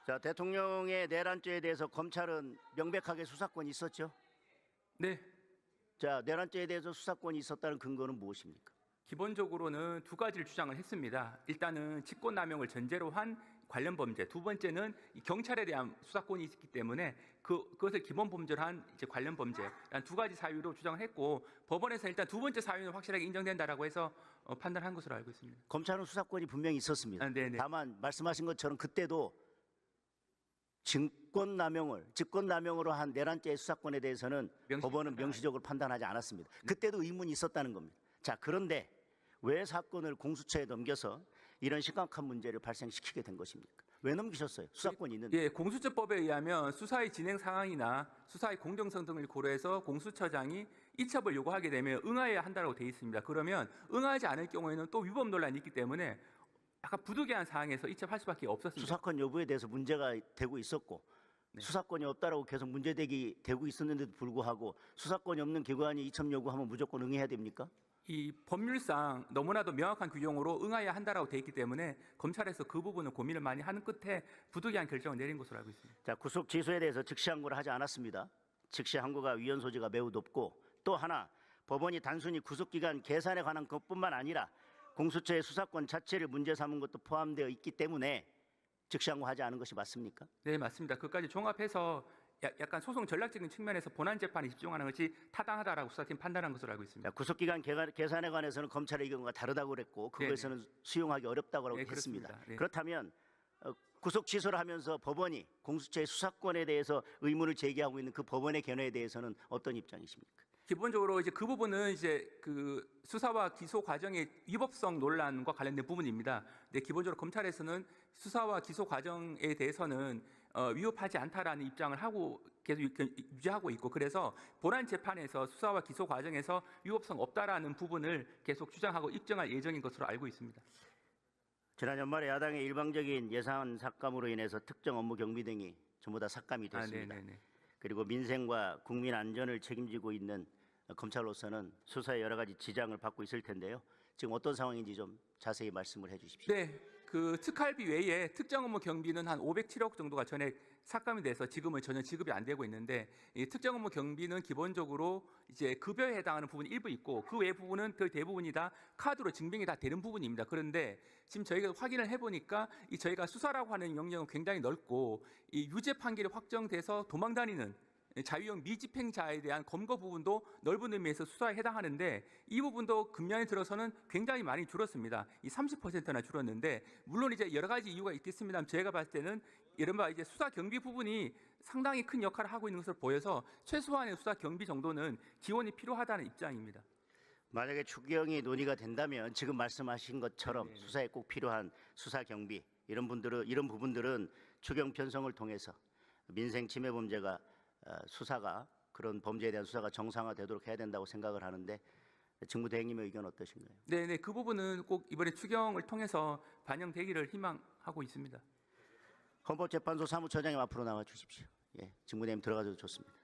자, 대통령의 내란죄에 대해서 검찰은 명백하게 수사권이 있었죠? 네. 자, 내란죄에 대해서 수사권이 있었다는 근거는 무엇입니까? 기본적으로는 두 가지를 주장을 했습니다. 일단은 직권남용을 전제로 한 관련 범죄, 두 번째는 경찰에 대한 수사권이 있기 때문에 그것을 기본 범죄로 한 이제 관련 범죄, 두 가지 사유로 주장을 했고 법원에서 일단 두 번째 사유는 확실하게 인정된다라고 해서 판단한 것으로 알고 있습니다. 검찰은 수사권이 분명히 있었습니다. 네네. 다만 말씀하신 것처럼 그때도 직권남용으로 한 내란죄의 수사권에 대해서는 법원은 명시적으로 판단하지 않았습니다. 그때도 의문이 있었다는 겁니다. 자, 그런데 왜 사건을 공수처에 넘겨서 이런 심각한 문제를 발생시키게 된 것입니까? 왜 넘기셨어요? 수사권이 있는데. 예, 공수처법에 의하면 수사의 진행 상황이나 수사의 공정성 등을 고려해서 공수처장이 이첩을 요구하게 되면 응하여야 한다고 되어 있습니다. 그러면 응하지 않을 경우에는 또 위법 논란이 있기 때문에 약간 부득이한 상황에서 이첩할 수밖에 없었습니다. 수사권 여부에 대해서 문제가 되고 있었고 수사권이 없다라고 계속 문제되고 있었는데도 불구하고 수사권이 없는 기관이 이첩 요구하면 무조건 응해야 됩니까? 이 법률상 너무나도 명확한 규정으로 응하여야 한다라고 되어 있기 때문에 검찰에서 그 부분을 고민을 많이 하는 끝에 부득이한 결정을 내린 것으로 알고 있습니다. 자, 구속 취소에 대해서 즉시 항고를 하지 않았습니다. 즉시 항고가 위헌 소지가 매우 높고 또 하나 법원이 단순히 구속기간 계산에 관한 것뿐만 아니라 공수처의 수사권 자체를 문제 삼은 것도 포함되어 있기 때문에 즉시 항고하지 않은 것이 맞습니까? 네, 맞습니다. 그까지 종합해서 약간 소송 전략적인 측면에서 본안 재판에 집중하는 것이 타당하다라고 수사팀 판단한 것으로 알고 있습니다. 자, 구속기간 계산에 관해서는 검찰의 의견과 다르다고 그랬고 그것에는 수용하기 어렵다고 했습니다. 네. 그렇다면 구속 취소를 하면서 법원이 공수처의 수사권에 대해서 의문을 제기하고 있는 그 법원의 견해에 대해서는 어떤 입장이십니까? 기본적으로 이제 그 부분은 이제 그 수사와 기소 과정의 위법성 논란과 관련된 부분입니다. 근데 기본적으로 검찰에서는 수사와 기소 과정에 대해서는 위법하지 않다라는 입장을 하고 계속 유지하고 있고 그래서 본안 재판에서 수사와 기소 과정에서 위법성 없다라는 부분을 계속 주장하고 입증할 예정인 것으로 알고 있습니다. 지난 연말에 야당의 일방적인 예산 삭감으로 인해서 특정 업무 경비 등이 전부 다 삭감이 됐습니다. 그리고 민생과 국민 안전을 책임지고 있는 검찰로서는 수사에 여러 가지 지장을 받고 있을 텐데요. 지금 어떤 상황인지 좀 자세히 말씀을 해 주십시오. 네, 그 특할비 외에 특정 업무 경비는 한 507억 정도가 전액 삭감이 돼서 지금은 전혀 지급이 안 되고 있는데 이 특정 업무 경비는 기본적으로 이제 급여에 해당하는 부분이 일부 있고 그 외 부분은 거의 대부분이 다 카드로 증빙이 다 되는 부분입니다. 그런데 지금 저희가 확인을 해보니까 이 저희가 수사라고 하는 영역은 굉장히 넓고 이 유죄 판결이 확정돼서 도망다니는 자유형 미집행자에 대한 검거 부분도 넓은 의미에서 수사에 해당하는데 이 부분도 금년에 들어서는 굉장히 많이 줄었습니다. 이 30%나 줄었는데 물론 이제 여러 가지 이유가 있겠습니다만 제가 봤을 때는 이른바 이제 수사 경비 부분이 상당히 큰 역할을 하고 있는 것으로 보여서 최소한의 수사 경비 정도는 기원이 필요하다는 입장입니다. 만약에 추경이 논의가 된다면 지금 말씀하신 것처럼 수사에 꼭 필요한 수사 경비 이런 부분들은 추경 편성을 통해서 민생 침해 범죄가 수사가 그런 범죄에 대한 수사가 정상화되도록 해야 된다고 생각을 하는데 직무대행님의 의견 어떠신가요? 네, 그 부분은 꼭 이번에 추경을 통해서 반영되기를 희망하고 있습니다. 헌법재판소 사무처장님 앞으로 나와 주십시오. 예, 직무대행님 들어가셔도 좋습니다.